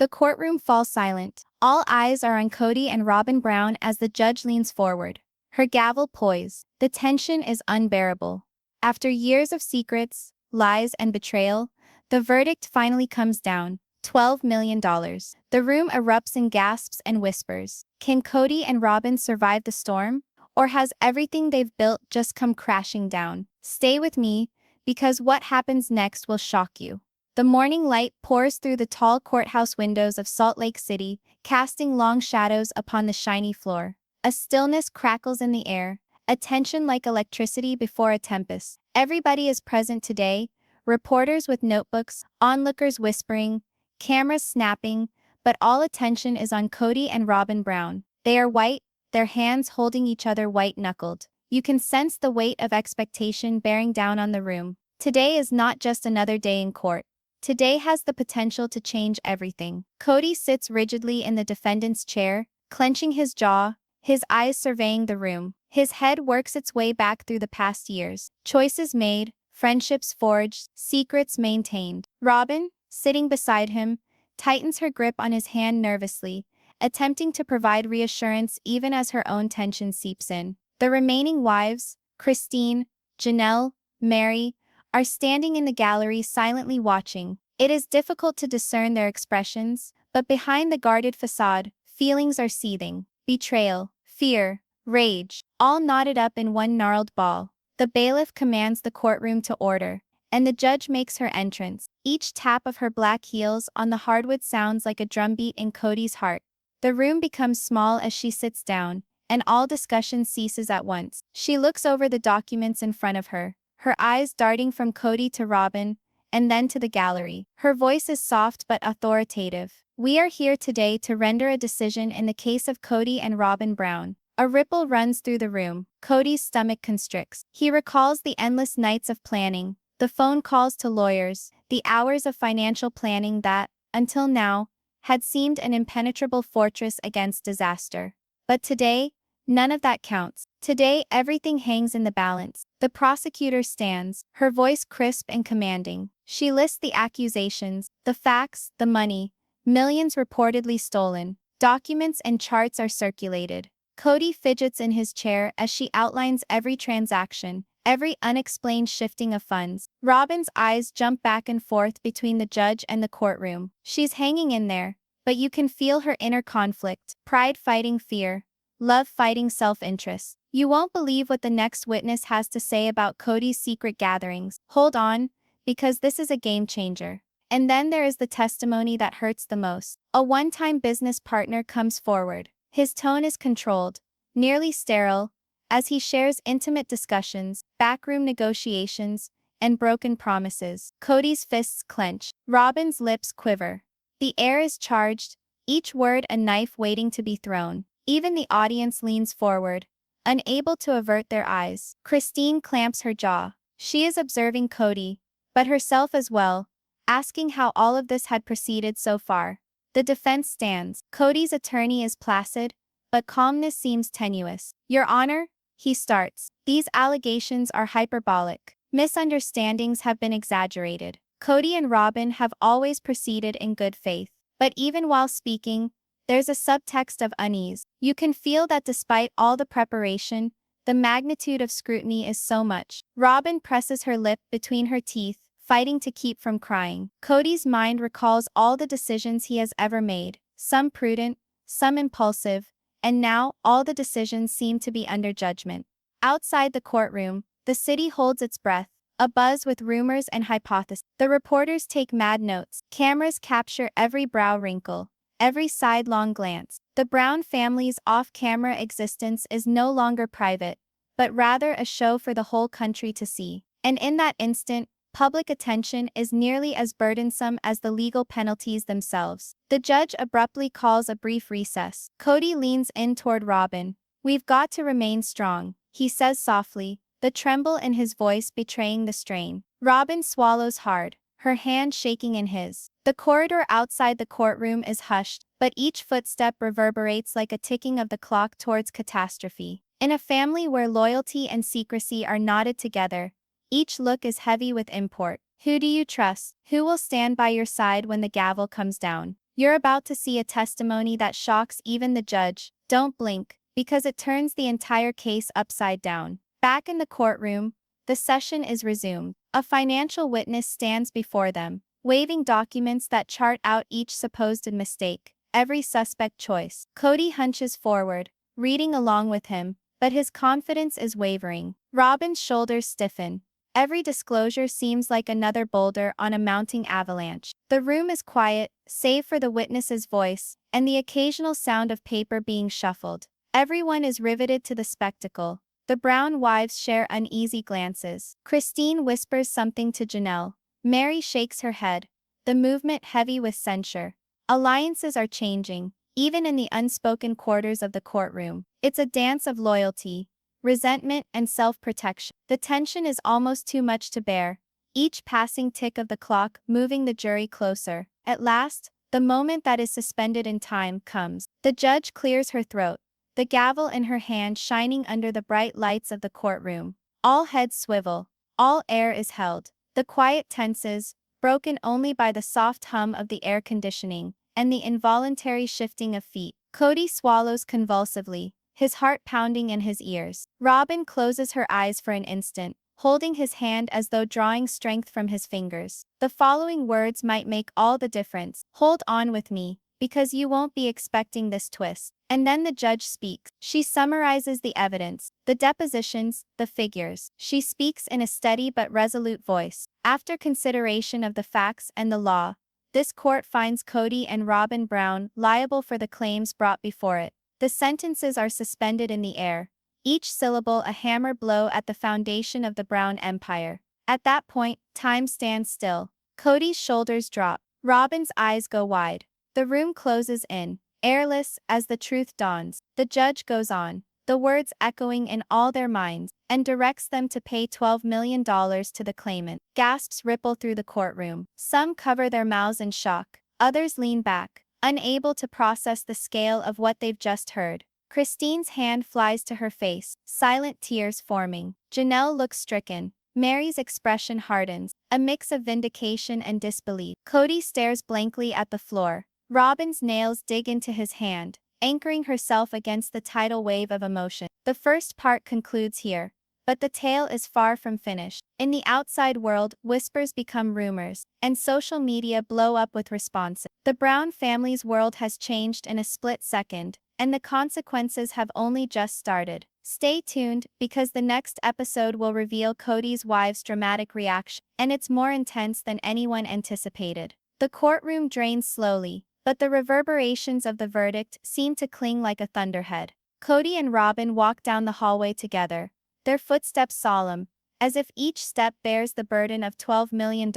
The courtroom falls silent. All eyes are on Kody and Robyn Brown as the judge leans forward. Her gavel poised. The tension is unbearable. After years of secrets, lies, and betrayal, the verdict finally comes down. $12 million. The room erupts in gasps and whispers. Can Kody and Robyn survive the storm? Or has everything they've built just come crashing down? Stay with me, because what happens next will shock you. The morning light pours through the tall courthouse windows of Salt Lake City, casting long shadows upon the shiny floor. A stillness crackles in the air, a tension like electricity before a tempest. Everybody is present today, reporters with notebooks, onlookers whispering, cameras snapping, but all attention is on Kody and Robyn Brown. They are white, their hands holding each other white-knuckled. You can sense the weight of expectation bearing down on the room. Today is not just another day in court. Today has the potential to change everything. Kody sits rigidly in the defendant's chair, clenching his jaw, his eyes surveying the room. His head works its way back through the past years. Choices made, friendships forged, secrets maintained. Robyn, sitting beside him, tightens her grip on his hand nervously, attempting to provide reassurance even as her own tension seeps in. The remaining wives, Christine, Janelle, Meri, are standing in the gallery silently watching. It is difficult to discern their expressions, but behind the guarded facade, feelings are seething. Betrayal, fear, rage, all knotted up in one gnarled ball. The bailiff commands the courtroom to order, and the judge makes her entrance. Each tap of her black heels on the hardwood sounds like a drumbeat in Kody's heart. The room becomes small as she sits down, and all discussion ceases at once. She looks over the documents in front of her, her eyes darting from Kody to Robyn, and then to the gallery. Her voice is soft but authoritative. We are here today to render a decision in the case of Kody and Robyn Brown. A ripple runs through the room. Kody's stomach constricts. He recalls the endless nights of planning, the phone calls to lawyers, the hours of financial planning that, until now, had seemed an impenetrable fortress against disaster. But today, none of that counts. Today, everything hangs in the balance. The prosecutor stands, her voice crisp and commanding. She lists the accusations, the facts, the money, millions reportedly stolen. Documents and charts are circulated. Kody fidgets in his chair as she outlines every transaction, every unexplained shifting of funds. Robyn's eyes jump back and forth between the judge and the courtroom. She's hanging in there, but you can feel her inner conflict, pride fighting fear, love fighting self-interest. You won't believe what the next witness has to say about Kody's secret gatherings. Hold on, because this is a game changer. And then there is the testimony that hurts the most. A one-time business partner comes forward. His tone is controlled, nearly sterile, as he shares intimate discussions, backroom negotiations, and broken promises. Kody's fists clench. Robyn's lips quiver. The air is charged, each word a knife waiting to be thrown. Even the audience leans forward, unable to avert their eyes. Christine clamps her jaw. She is observing Kody, but herself as well, asking how all of this had proceeded so far. The defense stands. Kody's attorney is placid, but calmness seems tenuous. Your Honor, he starts. These allegations are hyperbolic. Misunderstandings have been exaggerated. Kody and Robyn have always proceeded in good faith. But even while speaking, there's a subtext of unease. You can feel that despite all the preparation, the magnitude of scrutiny is so much. Robyn presses her lip between her teeth, fighting to keep from crying. Kody's mind recalls all the decisions he has ever made, some prudent, some impulsive, and now all the decisions seem to be under judgment. Outside the courtroom, the city holds its breath, abuzz with rumors and hypotheses. The reporters take mad notes. Cameras capture every brow wrinkle, every sidelong glance. The Brown family's off-camera existence is no longer private, but rather a show for the whole country to see. And in that instant, public attention is nearly as burdensome as the legal penalties themselves. The judge abruptly calls a brief recess. Kody leans in toward Robyn. We've got to remain strong, he says softly, the tremble in his voice betraying the strain. Robyn swallows hard, her hand shaking in his. The corridor outside the courtroom is hushed, but each footstep reverberates like a ticking of the clock towards catastrophe. In a family where loyalty and secrecy are knotted together, each look is heavy with import. Who do you trust? Who will stand by your side when the gavel comes down? You're about to see a testimony that shocks even the judge. Don't blink, because it turns the entire case upside down. Back in the courtroom, the session is resumed. A financial witness stands before them, waving documents that chart out each supposed mistake, every suspect choice. Kody hunches forward, reading along with him, but his confidence is wavering. Robyn's shoulders stiffen. Every disclosure seems like another boulder on a mounting avalanche. The room is quiet, save for the witness's voice and the occasional sound of paper being shuffled. Everyone is riveted to the spectacle. The Brown wives share uneasy glances. Christine whispers something to Janelle. Meri shakes her head, the movement heavy with censure. Alliances are changing, even in the unspoken quarters of the courtroom. It's a dance of loyalty, resentment, and self-protection. The tension is almost too much to bear, each passing tick of the clock moving the jury closer. At last, the moment that is suspended in time comes. The judge clears her throat, the gavel in her hand shining under the bright lights of the courtroom. All heads swivel, all air is held. The quiet tenses, broken only by the soft hum of the air conditioning and the involuntary shifting of feet. Kody swallows convulsively, his heart pounding in his ears. Robyn closes her eyes for an instant, holding his hand as though drawing strength from his fingers. The following words might make all the difference. Hold on with me, because you won't be expecting this twist. And then the judge speaks. She summarizes the evidence, the depositions, the figures. She speaks in a steady but resolute voice. After consideration of the facts and the law, this court finds Kody and Robyn Brown liable for the claims brought before it. The sentences are suspended in the air, each syllable a hammer blow at the foundation of the Brown Empire. At that point, time stands still. Kody's shoulders drop. Robyn's eyes go wide. The room closes in, airless, as the truth dawns. The judge goes on, the words echoing in all their minds, and directs them to pay $12 million to the claimant. Gasps ripple through the courtroom. Some cover their mouths in shock. Others lean back, unable to process the scale of what they've just heard. Christine's hand flies to her face, silent tears forming. Janelle looks stricken. Meri's expression hardens, a mix of vindication and disbelief. Kody stares blankly at the floor. Robyn's nails dig into his hand, anchoring herself against the tidal wave of emotion. The first part concludes here, but the tale is far from finished. In the outside world, whispers become rumors, and social media blow up with responses. The Brown family's world has changed in a split second, and the consequences have only just started. Stay tuned, because the next episode will reveal Kody's wife's dramatic reaction, and it's more intense than anyone anticipated. The courtroom drains slowly, but the reverberations of the verdict seem to cling like a thunderhead. Kody and Robyn walk down the hallway together, their footsteps solemn, as if each step bears the burden of $12 million.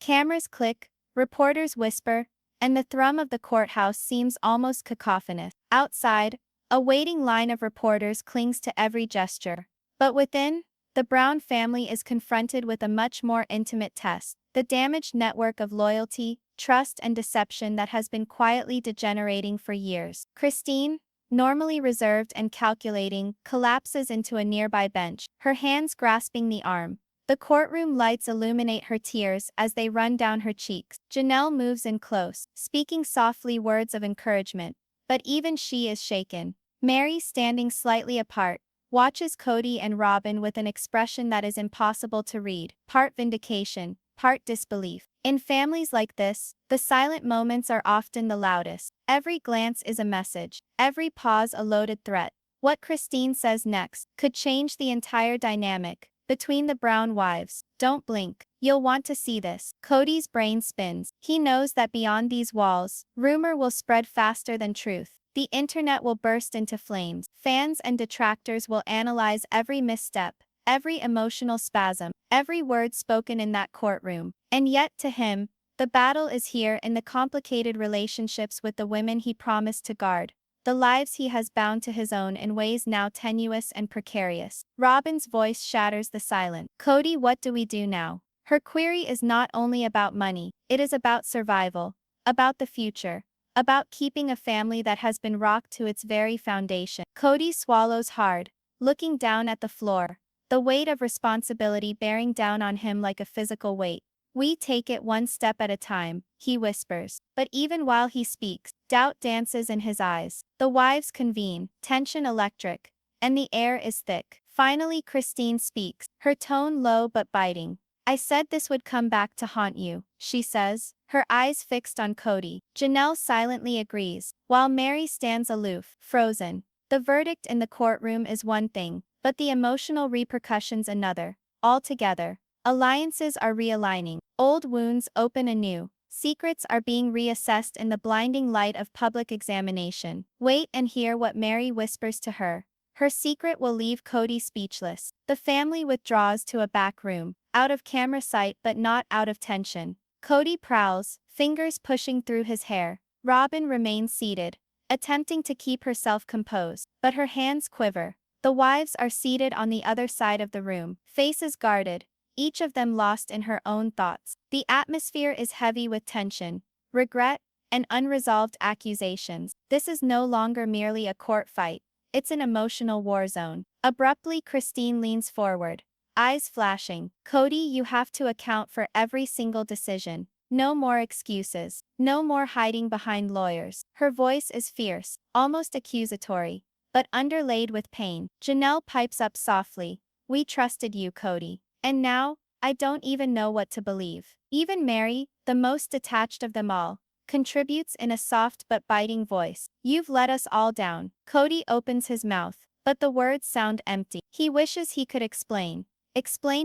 Cameras click, reporters whisper, and the thrum of the courthouse seems almost cacophonous. Outside, a waiting line of reporters clings to every gesture. But within, the Brown family is confronted with a much more intimate test: the damaged network of loyalty, trust, and deception that has been quietly degenerating for years. Christine, normally reserved and calculating, collapses into a nearby bench, her hands grasping the arm. The courtroom lights illuminate her tears as they run down her cheeks. Janelle moves in close, speaking softly words of encouragement, but even she is shaken. Meri, standing slightly apart, watches Kody and Robyn with an expression that is impossible to read, part vindication, part disbelief. In families like this, the silent moments are often the loudest. Every glance is a message, every pause a loaded threat. What Christine says next could change the entire dynamic between the Brown wives. Don't blink. You'll want to see this. Kody's brain spins. He knows that beyond these walls, rumor will spread faster than truth. The internet will burst into flames. Fans and detractors will analyze every misstep, every emotional spasm, every word spoken in that courtroom. And yet, to him, the battle is here in the complicated relationships with the women he promised to guard, the lives he has bound to his own in ways now tenuous and precarious. Robyn's voice shatters the silence. Kody, what do we do now? Her query is not only about money, it is about survival, about the future, about keeping a family that has been rocked to its very foundation. Kody swallows hard, looking down at the floor, the weight of responsibility bearing down on him like a physical weight. We take it one step at a time, he whispers. But even while he speaks, doubt dances in his eyes. The wives convene, tension electric, and the air is thick. Finally, Christine speaks, her tone low but biting. I said this would come back to haunt you, she says, her eyes fixed on Kody. Janelle silently agrees, while Meri stands aloof, frozen. The verdict in the courtroom is one thing, but the emotional repercussions another. Altogether, alliances are realigning, old wounds open anew, secrets are being reassessed in the blinding light of public examination. Wait and hear what Meri whispers to her. Her secret will leave Kody speechless. The family withdraws to a back room, out of camera sight but not out of tension. Kody prowls, fingers pushing through his hair. Robyn remains seated, attempting to keep herself composed, but her hands quiver. The wives are seated on the other side of the room, faces guarded, each of them lost in her own thoughts. The atmosphere is heavy with tension, regret, and unresolved accusations. This is no longer merely a court fight. It's an emotional war zone. Abruptly, Christine leans forward, eyes flashing. Kody, you have to account for every single decision. No more excuses. No more hiding behind lawyers. Her voice is fierce, almost accusatory, but underlaid with pain. Janelle pipes up softly. We trusted you, Kody. And now, I don't even know what to believe. Even Meri, the most detached of them all, contributes in a soft but biting voice. You've let us all down. Kody opens his mouth, but the words sound empty. He wishes he could explain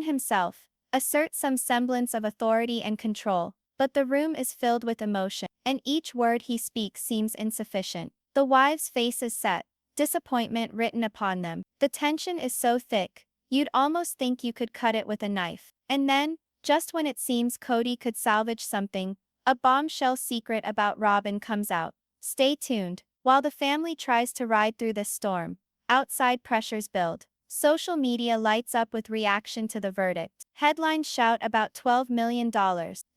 himself, assert some semblance of authority and control, but the room is filled with emotion, and each word he speaks seems insufficient. The wives' faces set, disappointment written upon them. The tension is so thick, you'd almost think you could cut it with a knife. And then, just when it seems Kody could salvage something, a bombshell secret about Robyn comes out. Stay tuned. While the family tries to ride through this storm, outside pressures build. Social media lights up with reaction to the verdict. Headlines shout about $12 million,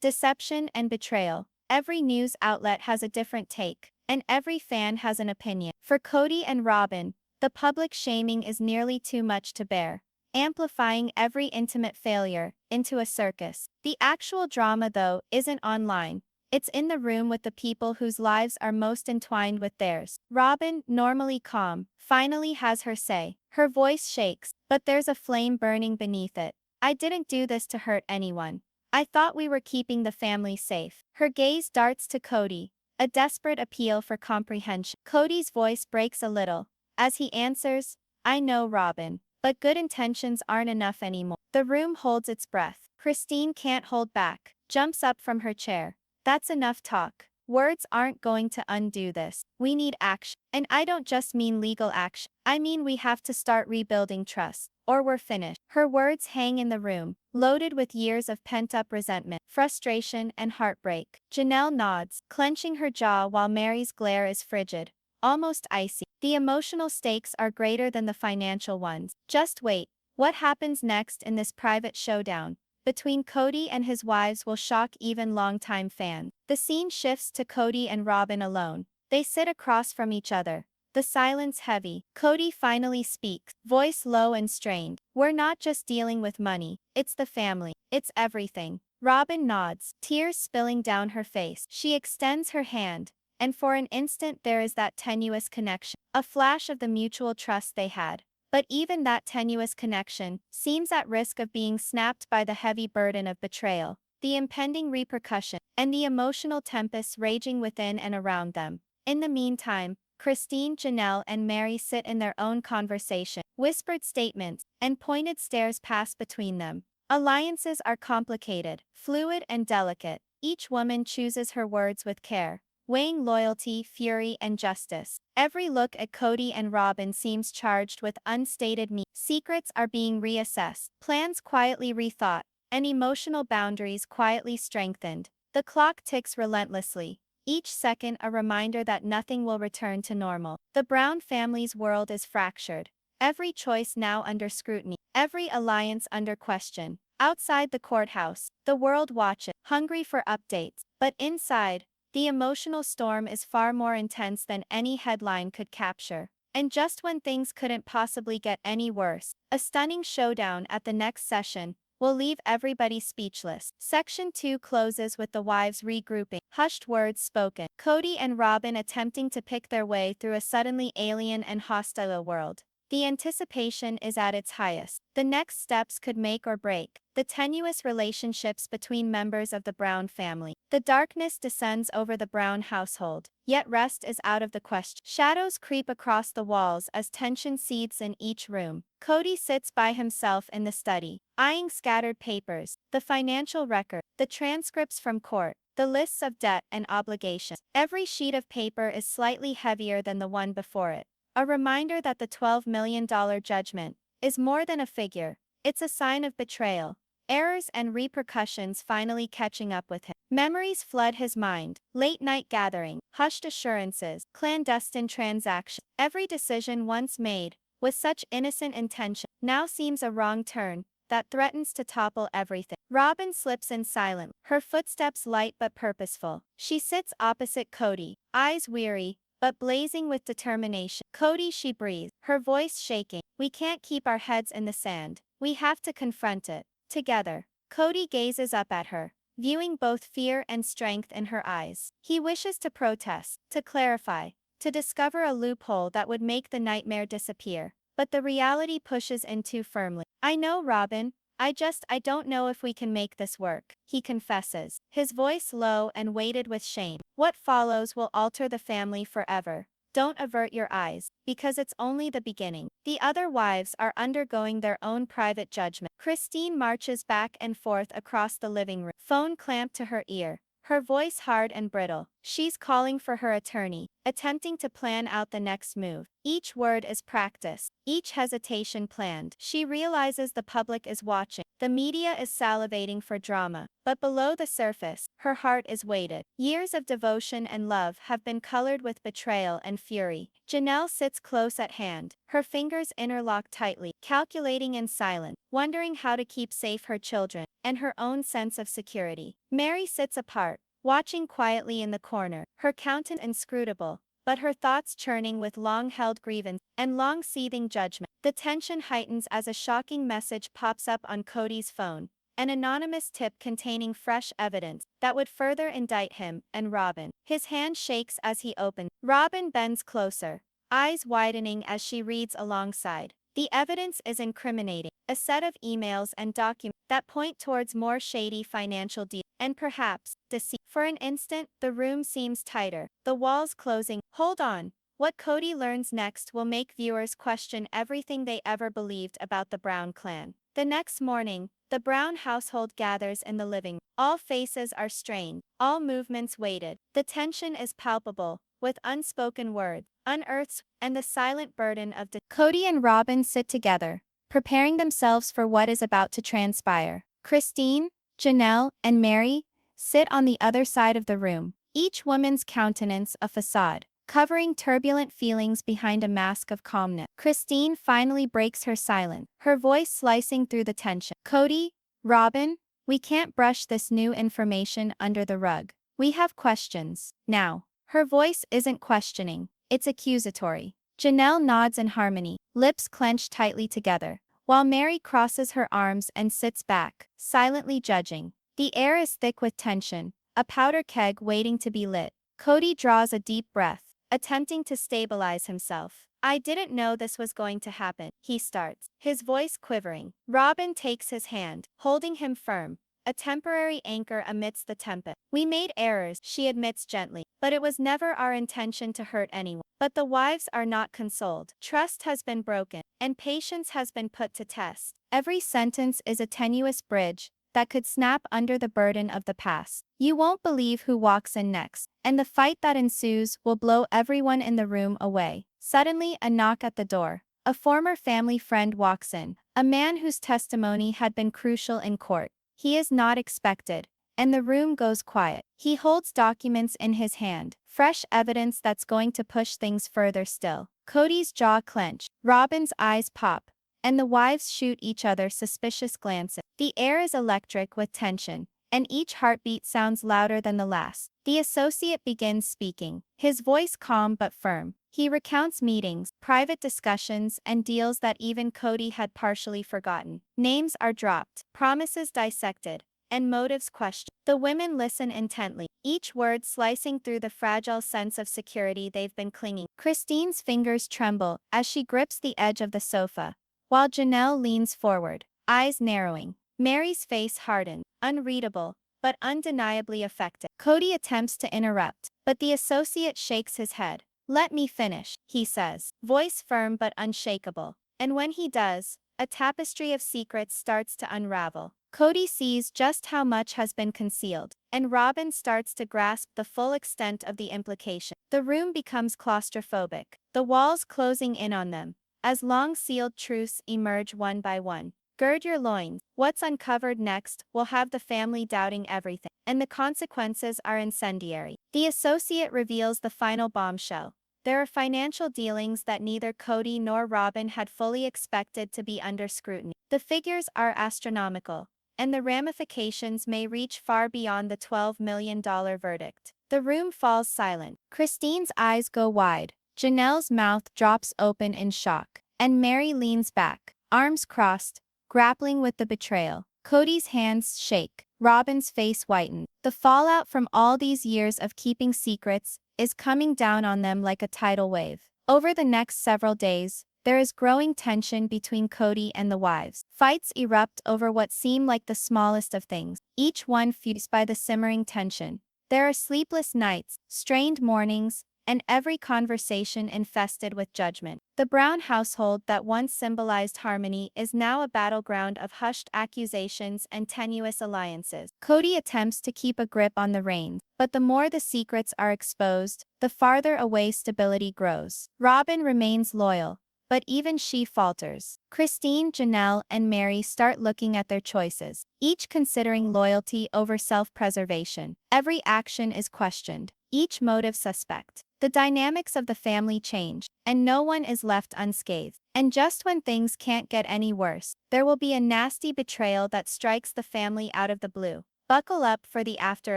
deception and betrayal. Every news outlet has a different take, and every fan has an opinion. For Kody and Robyn, the public shaming is nearly too much to bear, amplifying every intimate failure into a circus. The actual drama, though, isn't online. It's in the room with the people whose lives are most entwined with theirs. Robyn, normally calm, finally has her say. Her voice shakes, but there's a flame burning beneath it. I didn't do this to hurt anyone. I thought we were keeping the family safe. Her gaze darts to Kody, a desperate appeal for comprehension. Kody's voice breaks a little, as he answers, I know, Robyn, but good intentions aren't enough anymore. The room holds its breath. Christine can't hold back, jumps up from her chair. That's enough talk. Words aren't going to undo this. We need action. And I don't just mean legal action. I mean we have to start rebuilding trust, or we're finished. Her words hang in the room, loaded with years of pent-up resentment, frustration, and heartbreak. Janelle nods, clenching her jaw while Meri's glare is frigid, almost icy. The emotional stakes are greater than the financial ones. Just wait. What happens next in this private showdown between Kody and his wives will shock even longtime fans. The scene shifts to Kody and Robyn alone. They sit across from each other, the silence heavy. Kody finally speaks, voice low and strained. We're not just dealing with money, it's the family. It's everything. Robyn nods, tears spilling down her face. She extends her hand, and for an instant there is that tenuous connection, a flash of the mutual trust they had. But even that tenuous connection seems at risk of being snapped by the heavy burden of betrayal, the impending repercussion, and the emotional tempests raging within and around them. In the meantime, Christine, Janelle, and Meri sit in their own conversation. Whispered statements and pointed stares pass between them. Alliances are complicated, fluid, and delicate. Each woman chooses her words with care, weighing loyalty, fury, and justice. Every look at Kody and Robyn seems charged with unstated meaning. Secrets are being reassessed, plans quietly rethought, and emotional boundaries quietly strengthened. The clock ticks relentlessly, each second a reminder that nothing will return to normal. The Brown family's world is fractured, every choice now under scrutiny, every alliance under question. Outside the courthouse, the world watches, hungry for updates, but inside, the emotional storm is far more intense than any headline could capture. And just when things couldn't possibly get any worse, a stunning showdown at the next session will leave everybody speechless. Section 2 closes with the wives regrouping, hushed words spoken. Kody and Robyn attempting to pick their way through a suddenly alien and hostile world. The anticipation is at its highest. The next steps could make or break the tenuous relationships between members of the Brown family. The darkness descends over the Brown household, yet rest is out of the question. Shadows creep across the walls as tension seethes in each room. Kody sits by himself in the study, eyeing scattered papers, the financial record, the transcripts from court, the lists of debt and obligations. Every sheet of paper is slightly heavier than the one before it. A reminder that the $12 million judgment is more than a figure, it's a sign of betrayal, errors and repercussions finally catching up with him. Memories flood his mind, late-night gathering, hushed assurances, clandestine transactions. Every decision once made, with such innocent intention, now seems a wrong turn that threatens to topple everything. Robyn slips in silent, her footsteps light but purposeful. She sits opposite Kody, eyes weary, but blazing with determination. Kody, she breathes, her voice shaking. We can't keep our heads in the sand. We have to confront it. Together. Kody gazes up at her, viewing both fear and strength in her eyes. He wishes to protest, to clarify, to discover a loophole that would make the nightmare disappear. But the reality pushes in too firmly. I know, Robyn. I don't know if we can make this work, he confesses, his voice low and weighted with shame. What follows will alter the family forever. Don't avert your eyes, because it's only the beginning. The other wives are undergoing their own private judgment. Christine marches back and forth across the living room, phone clamped to her ear, her voice hard and brittle. She's calling for her attorney, attempting to plan out the next move. Each word is practice, each hesitation planned. She realizes the public is watching. The media is salivating for drama, but below the surface, her heart is weighted. Years of devotion and love have been colored with betrayal and fury. Janelle sits close at hand, her fingers interlocked tightly, calculating in silence, wondering how to keep safe her children and her own sense of security. Meri sits apart, watching quietly in the corner, her countenance inscrutable, but her thoughts churning with long-held grievance and long-seething judgment. The tension heightens as a shocking message pops up on Kody's phone, an anonymous tip containing fresh evidence that would further indict him and Robyn. His hand shakes as he opens. Robyn bends closer, eyes widening as she reads alongside. The evidence is incriminating, a set of emails and documents that point towards more shady financial deals, and perhaps, deceit. For an instant, the room seems tighter, the walls closing. Hold on. What Kody learns next will make viewers question everything they ever believed about the Brown clan. The next morning, the Brown household gathers in the living room. All faces are strained, all movements weighted. The tension is palpable, with unspoken words, unearths, and the silent burden of Kody and Robyn sit together, preparing themselves for what is about to transpire. Christine, Janelle, and Meri sit on the other side of the room, each woman's countenance a facade, covering turbulent feelings behind a mask of calmness. Christine finally breaks her silence, her voice slicing through the tension. Kody, Robyn, we can't brush this new information under the rug. We have questions. Now. Her voice isn't questioning, it's accusatory. Janelle nods in harmony, lips clenched tightly together, while Meri crosses her arms and sits back, silently judging. The air is thick with tension, a powder keg waiting to be lit. Kody draws a deep breath, attempting to stabilize himself. I didn't know this was going to happen, he starts, his voice quivering. Robyn takes his hand, holding him firm, a temporary anchor amidst the tempest. We made errors, she admits gently, but it was never our intention to hurt anyone. But the wives are not consoled. Trust has been broken, and patience has been put to test. Every sentence is a tenuous bridge that could snap under the burden of the past. You won't believe who walks in next, and the fight that ensues will blow everyone in the room away. Suddenly, a knock at the door. A former family friend walks in, a man whose testimony had been crucial in court. He is not expected, and the room goes quiet. He holds documents in his hand, fresh evidence that's going to push things further still. Kody's jaw clenches, Robyn's eyes pop, and the wives shoot each other suspicious glances. The air is electric with tension, and each heartbeat sounds louder than the last. The associate begins speaking, his voice calm but firm. He recounts meetings, private discussions, and deals that even Kody had partially forgotten. Names are dropped, promises dissected, and motives questioned. The women listen intently, each word slicing through the fragile sense of security they've been clinging. Christine's fingers tremble as she grips the edge of the sofa, while Janelle leans forward, eyes narrowing. Meri's face hardened, unreadable, but undeniably affected. Kody attempts to interrupt, but the associate shakes his head. "Let me finish," he says, voice firm but unshakable. And when he does, a tapestry of secrets starts to unravel. Kody sees just how much has been concealed, and Robyn starts to grasp the full extent of the implication. The room becomes claustrophobic, the walls closing in on them, as long-sealed truths emerge one by one. Gird your loins. What's uncovered next will have the family doubting everything, and the consequences are incendiary. The associate reveals the final bombshell. There are financial dealings that neither Kody nor Robyn had fully expected to be under scrutiny. The figures are astronomical, and the ramifications may reach far beyond the $12 million verdict. The room falls silent. Christine's eyes go wide. Janelle's mouth drops open in shock, and Meri leans back, arms crossed, grappling with the betrayal. Kody's hands shake. Robyn's face whitens. The fallout from all these years of keeping secrets is coming down on them like a tidal wave. Over the next several days, there is growing tension between Kody and the wives. Fights erupt over what seem like the smallest of things, each one fused by the simmering tension. There are sleepless nights, strained mornings, and every conversation infested with judgment. The Brown household that once symbolized harmony is now a battleground of hushed accusations and tenuous alliances. Kody attempts to keep a grip on the reins, but the more the secrets are exposed, the farther away stability grows. Robyn remains loyal, but even she falters. Christine, Janelle, and Meri start looking at their choices, each considering loyalty over self-preservation. Every action is questioned, each motive suspect. The dynamics of the family change, and no one is left unscathed. And just when things can't get any worse, there will be a nasty betrayal that strikes the family out of the blue. Buckle up for the after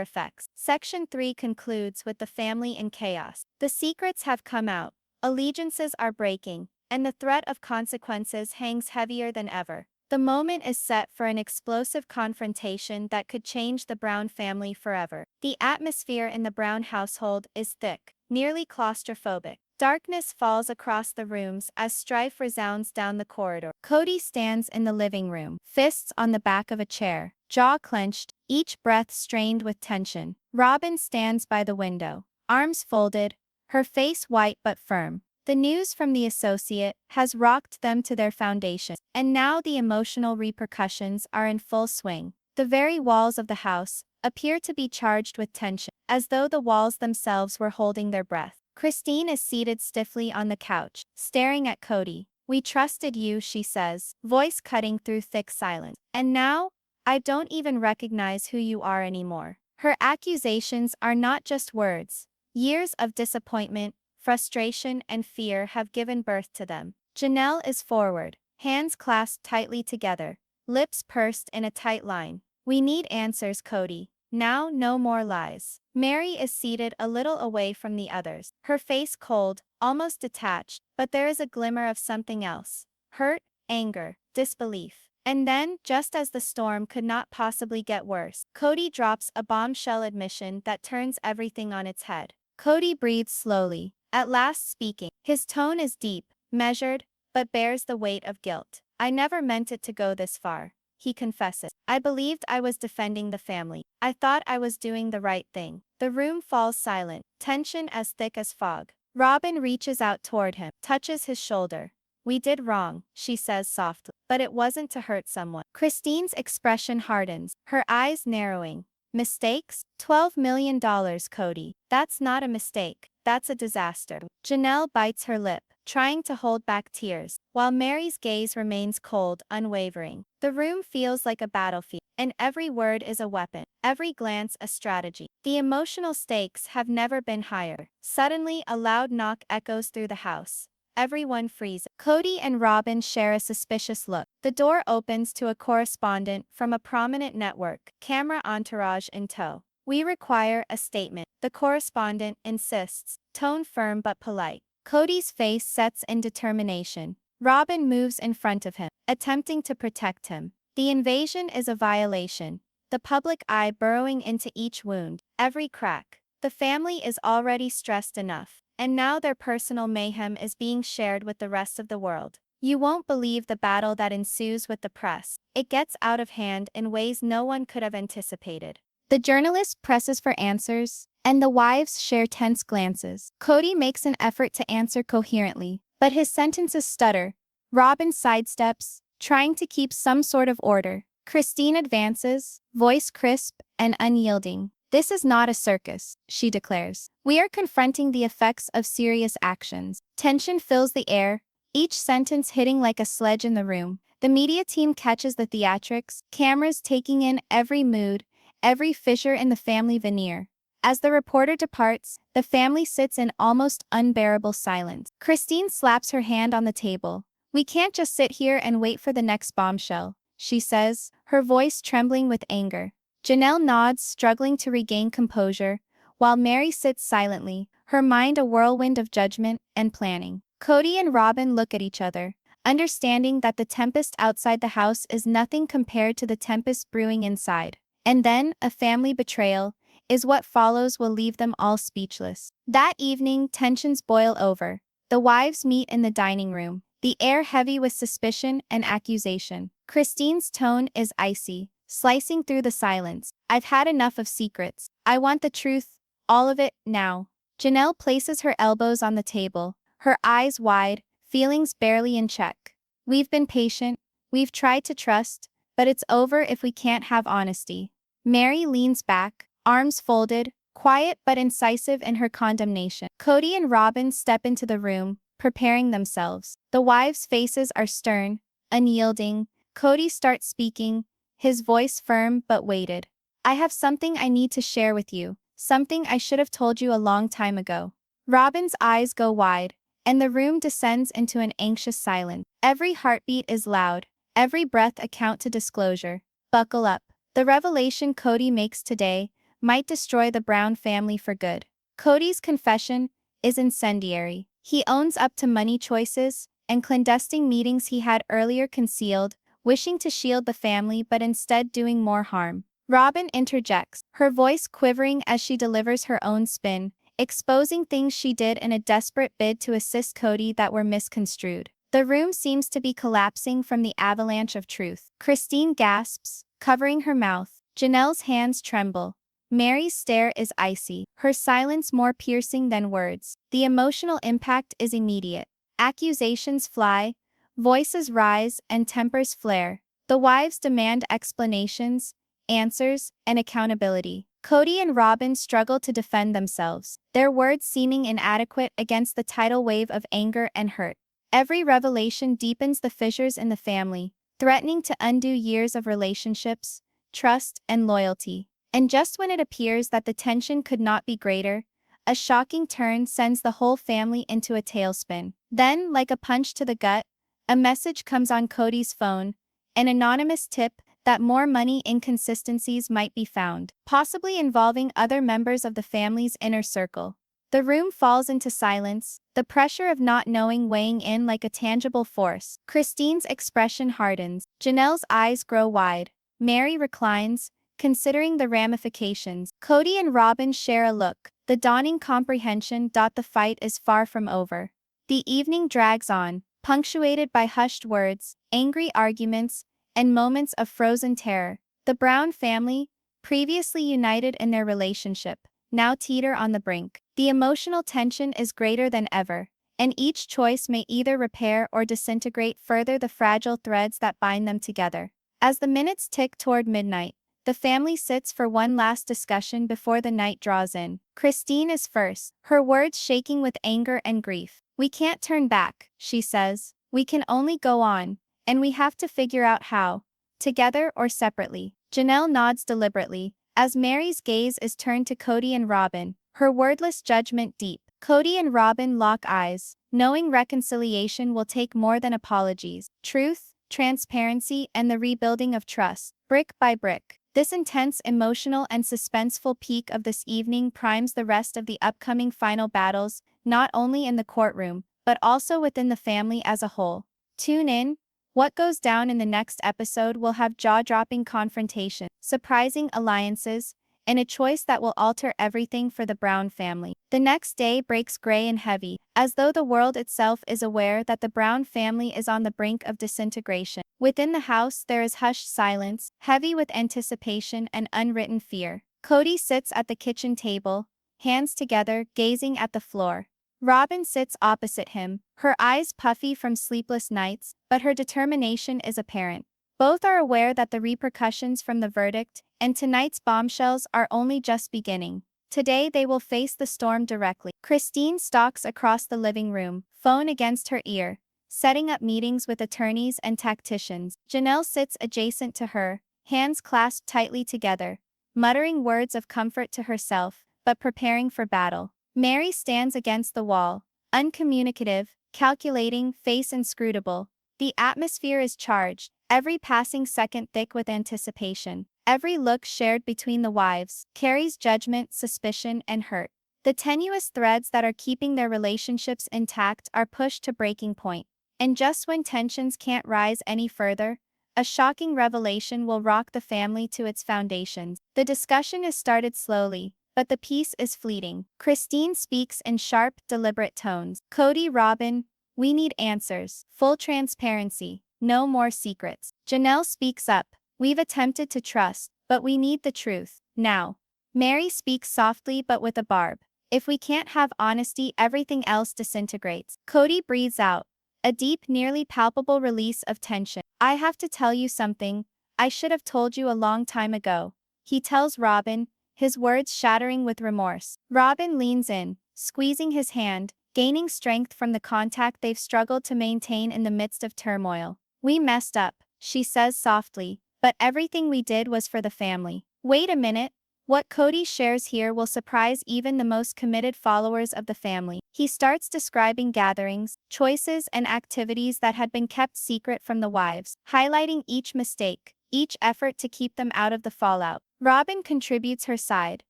effects. Section 3 concludes with the family in chaos. The secrets have come out, allegiances are breaking, and the threat of consequences hangs heavier than ever. The moment is set for an explosive confrontation that could change the Brown family forever. The atmosphere in the Brown household is thick, nearly claustrophobic. Darkness falls across the rooms as strife resounds down the corridor. Kody stands in the living room, fists on the back of a chair, jaw clenched, each breath strained with tension. Robyn stands by the window, arms folded, her face white but firm. The news from the associate has rocked them to their foundations, and now the emotional repercussions are in full swing. The very walls of the house appear to be charged with tension, as though the walls themselves were holding their breath. Christine is seated stiffly on the couch, staring at Kody. "We trusted you," she says, voice cutting through thick silence. "And now, I don't even recognize who you are anymore." Her accusations are not just words. Years of disappointment, frustration, and fear have given birth to them. Janelle is forward, hands clasped tightly together, lips pursed in a tight line. "We need answers, Kody. Now, no more lies." Meri is seated a little away from the others, her face cold, almost detached, but there is a glimmer of something else. Hurt, anger, disbelief. And then, just as the storm could not possibly get worse, Kody drops a bombshell admission that turns everything on its head. Kody breathes slowly, at last speaking. His tone is deep, measured, but bears the weight of guilt. "I never meant it to go this far," he confesses. "I believed I was defending the family. I thought I was doing the right thing." The room falls silent, tension as thick as fog. Robyn reaches out toward him, touches his shoulder. "We did wrong," she says softly, "but it wasn't to hurt someone." Christine's expression hardens, her eyes narrowing. "Mistakes? $12 million, Kody. That's not a mistake. That's a disaster." Janelle bites her lip, trying to hold back tears, while Meri's gaze remains cold, unwavering. The room feels like a battlefield, and every word is a weapon, every glance a strategy. The emotional stakes have never been higher. Suddenly, a loud knock echoes through the house. Everyone freezes. Kody and Robyn share a suspicious look. The door opens to a correspondent from a prominent network, camera entourage in tow. "We require a statement," the correspondent insists, tone firm but polite. Kody's face sets in determination. Robyn moves in front of him, attempting to protect him. The invasion is a violation, the public eye burrowing into each wound, every crack. The family is already stressed enough, and now their personal mayhem is being shared with the rest of the world. You won't believe the battle that ensues with the press. It gets out of hand in ways no one could have anticipated. The journalist presses for answers, and the wives share tense glances. Kody makes an effort to answer coherently, but his sentences stutter. Robyn sidesteps, trying to keep some sort of order. Christine advances, voice crisp and unyielding. This is not a circus, she declares. We are confronting the effects of serious actions. Tension fills the air, each sentence hitting like a sledge in the room. The media team catches the theatrics, cameras taking in every mood, every fissure in the family veneer. As the reporter departs, the family sits in almost unbearable silence. Christine slaps her hand on the table. We can't just sit here and wait for the next bombshell, she says, her voice trembling with anger. Janelle nods, struggling to regain composure, while Meri sits silently, her mind a whirlwind of judgment and planning. Kody and Robyn look at each other, understanding that the tempest outside the house is nothing compared to the tempest brewing inside. And then, a family betrayal is what follows will leave them all speechless. That evening, tensions boil over. The wives meet in the dining room, the air heavy with suspicion and accusation. Christine's tone is icy, slicing through the silence. I've had enough of secrets. I want the truth, all of it, now. Janelle places her elbows on the table, her eyes wide, feelings barely in check. We've been patient, we've tried to trust, but it's over if we can't have honesty. Meri leans back, arms folded, quiet but incisive in her condemnation. Kody and Robyn step into the room, preparing themselves. The wives' faces are stern, unyielding. Kody starts speaking, his voice firm but weighted. I have something I need to share with you, something I should have told you a long time ago. Robyn's eyes go wide, and the room descends into an anxious silence. Every heartbeat is loud, every breath a count to disclosure. Buckle up. The revelation Kody makes today might destroy the Brown family for good. Kody's confession is incendiary. He owns up to money choices and clandestine meetings he had earlier concealed, wishing to shield the family but instead doing more harm. Robyn interjects, her voice quivering as she delivers her own spin, exposing things she did in a desperate bid to assist Kody that were misconstrued. The room seems to be collapsing from the avalanche of truth. Christine gasps, covering her mouth. Janelle's hands tremble. Meri's stare is icy, her silence more piercing than words. The emotional impact is immediate. Accusations fly, voices rise, and tempers flare. The wives demand explanations, answers, and accountability. Kody and Robyn struggle to defend themselves, their words seeming inadequate against the tidal wave of anger and hurt. Every revelation deepens the fissures in the family, threatening to undo years of relationships, trust, and loyalty. And just when it appears that the tension could not be greater, a shocking turn sends the whole family into a tailspin. Then, like a punch to the gut, a message comes on Kody's phone, an anonymous tip that more money inconsistencies might be found, possibly involving other members of the family's inner circle. The room falls into silence, the pressure of not knowing weighing in like a tangible force. Christine's expression hardens. Janelle's eyes grow wide. Meri reclines, considering the ramifications. Kody and Robyn share a look, the dawning comprehension that the fight is far from over. The evening drags on, punctuated by hushed words, angry arguments, and moments of frozen terror. The Brown family, previously united in their relationship, now teeter on the brink. The emotional tension is greater than ever, and each choice may either repair or disintegrate further the fragile threads that bind them together. As the minutes tick toward midnight, the family sits for one last discussion before the night draws in. Christine is first, her words shaking with anger and grief. We can't turn back, she says. We can only go on, and we have to figure out how, together or separately. Janelle nods deliberately, as Meri's gaze is turned to Kody and Robyn, her wordless judgment deep. Kody and Robyn lock eyes, knowing reconciliation will take more than apologies. Truth, transparency, and the rebuilding of trust, brick by brick. This intense emotional and suspenseful peak of this evening primes the rest of the upcoming final battles, not only in the courtroom, but also within the family as a whole. Tune in. What goes down in the next episode will have jaw-dropping confrontation, surprising alliances, and a choice that will alter everything for the Brown family. The next day breaks gray and heavy, as though the world itself is aware that the Brown family is on the brink of disintegration. Within the house there is hushed silence, heavy with anticipation and unwritten fear. Kody sits at the kitchen table, hands together, gazing at the floor. Robyn sits opposite him, her eyes puffy from sleepless nights, but her determination is apparent. Both are aware that the repercussions from the verdict and tonight's bombshells are only just beginning. Today they will face the storm directly. Christine stalks across the living room, phone against her ear, setting up meetings with attorneys and tacticians. Janelle sits adjacent to her, hands clasped tightly together, muttering words of comfort to herself, but preparing for battle. Meri stands against the wall, uncommunicative, calculating, face inscrutable. The atmosphere is charged, every passing second thick with anticipation. Every look shared between the wives carries judgment, suspicion, and hurt. The tenuous threads that are keeping their relationships intact are pushed to breaking point. And just when tensions can't rise any further, a shocking revelation will rock the family to its foundations. The discussion is started slowly, but the peace is fleeting. Christine speaks in sharp, deliberate tones. Kody, Robyn, we need answers. Full transparency. No more secrets. Janelle speaks up. We've attempted to trust, but we need the truth, now. Meri speaks softly but with a barb. If we can't have honesty, everything else disintegrates. Kody breathes out, a deep, nearly palpable release of tension. I have to tell you something. I should have told you a long time ago. He tells Robyn, his words shattering with remorse. Robyn leans in, squeezing his hand, gaining strength from the contact they've struggled to maintain in the midst of turmoil. We messed up, she says softly, but everything we did was for the family. Wait a minute. What Kody shares here will surprise even the most committed followers of the family. He starts describing gatherings, choices, and activities that had been kept secret from the wives, highlighting each mistake, each effort to keep them out of the fallout. Robyn contributes her side,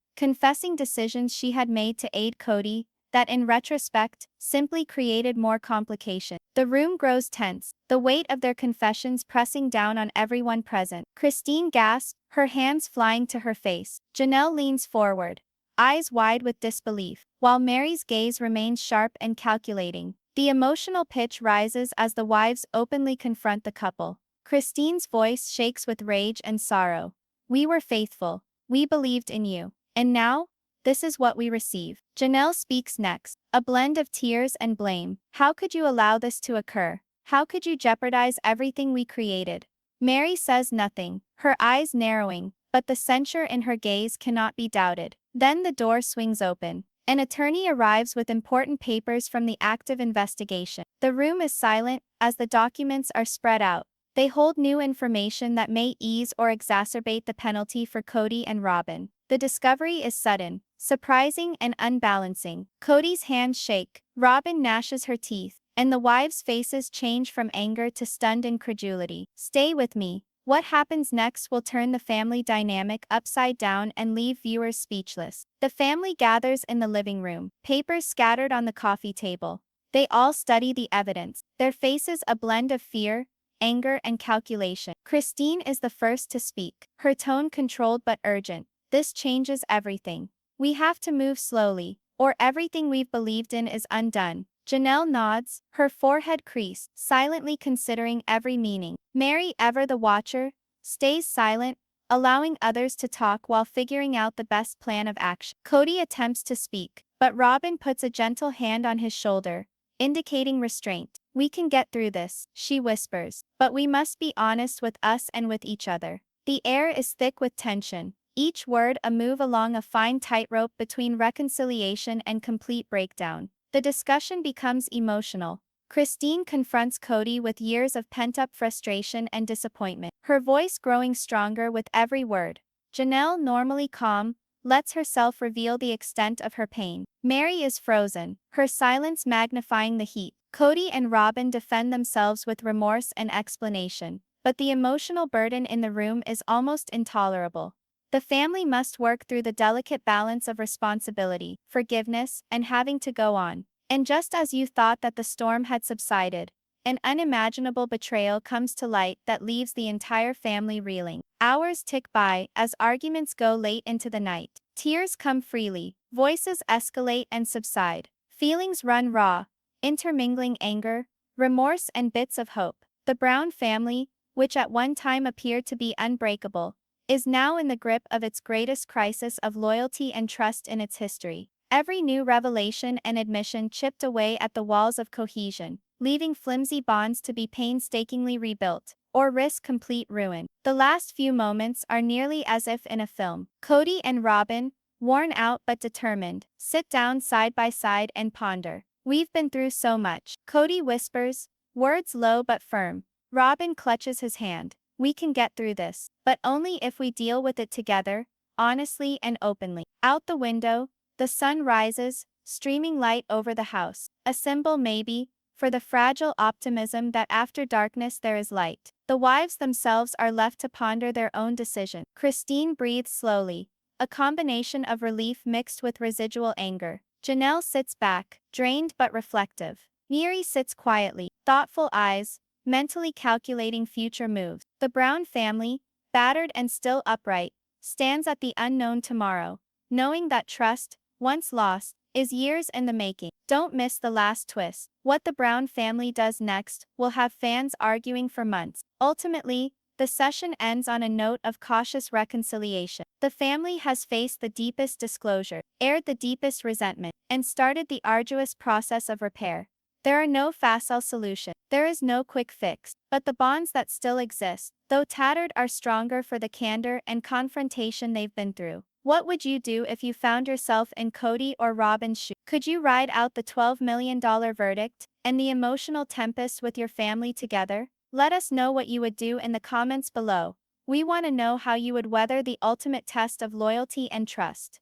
confessing decisions she had made to aid Kody that in retrospect simply created more complication. The room grows tense, the weight of their confessions pressing down on everyone present. Christine gasps, her hands flying to her face. Janelle leans forward, eyes wide with disbelief, while Meri's gaze remains sharp and calculating. The emotional pitch rises as the wives openly confront the couple. Christine's voice shakes with rage and sorrow. We were faithful. We believed in you. And now? This is what we receive. Janelle speaks next, a blend of tears and blame. How could you allow this to occur? How could you jeopardize everything we created? Meri says nothing, her eyes narrowing, but the censure in her gaze cannot be doubted. Then the door swings open. An attorney arrives with important papers from the active investigation. The room is silent as the documents are spread out. They hold new information that may ease or exacerbate the penalty for Kody and Robyn. The discovery is sudden, surprising, and unbalancing. Kody's hands shake, Robyn gnashes her teeth, and the wives' faces change from anger to stunned incredulity. Stay with me. What happens next will turn the family dynamic upside down and leave viewers speechless. The family gathers in the living room, papers scattered on the coffee table. They all study the evidence, their faces a blend of fear, anger, and calculation. Christine is the first to speak, her tone controlled but urgent. This changes everything. We have to move slowly, or everything we've believed in is undone. Janelle nods, her forehead creased, silently considering every meaning. Meri, ever the watcher, stays silent, allowing others to talk while figuring out the best plan of action. Kody attempts to speak, but Robyn puts a gentle hand on his shoulder, indicating restraint. We can get through this, she whispers, but we must be honest with us and with each other. The air is thick with tension, each word a move along a fine tightrope between reconciliation and complete breakdown. The discussion becomes emotional. Christine confronts Kody with years of pent-up frustration and disappointment, her voice growing stronger with every word. Janelle, normally calm, lets herself reveal the extent of her pain. Meri is frozen, her silence magnifying the heat. Kody and Robyn defend themselves with remorse and explanation, but the emotional burden in the room is almost intolerable. The family must work through the delicate balance of responsibility, forgiveness, and having to go on. And just as you thought that the storm had subsided, an unimaginable betrayal comes to light that leaves the entire family reeling. Hours tick by as arguments go late into the night. Tears come freely, voices escalate and subside. Feelings run raw, intermingling anger, remorse, and bits of hope. The Brown family, which at one time appeared to be unbreakable, is now in the grip of its greatest crisis of loyalty and trust in its history. Every new revelation and admission chipped away at the walls of cohesion, leaving flimsy bonds to be painstakingly rebuilt, or risk complete ruin. The last few moments are nearly as if in a film. Kody and Robyn, worn out but determined, sit down side by side and ponder. "We've been through so much," Kody whispers, words low but firm. Robyn clutches his hand. "We can get through this, but only if we deal with it together, honestly and openly." Out the window, the sun rises, streaming light over the house. A symbol maybe, for the fragile optimism that after darkness there is light. The wives themselves are left to ponder their own decision. Christine breathes slowly, a combination of relief mixed with residual anger. Janelle sits back, drained but reflective. Meri sits quietly, thoughtful eyes, mentally calculating future moves. The Brown family, battered and still upright, stands at the unknown tomorrow, knowing that trust, once lost, is years in the making. Don't miss the last twist. What the Brown family does next will have fans arguing for months. Ultimately, the session ends on a note of cautious reconciliation. The family has faced the deepest disclosure, aired the deepest resentment, and started the arduous process of repair. There are no facile solutions. There is no quick fix, but the bonds that still exist, though tattered, are stronger for the candor and confrontation they've been through. What would you do if you found yourself in Kody or Robyn's shoes? Could you ride out the $12 million verdict and the emotional tempest with your family together? Let us know what you would do in the comments below. We want to know how you would weather the ultimate test of loyalty and trust.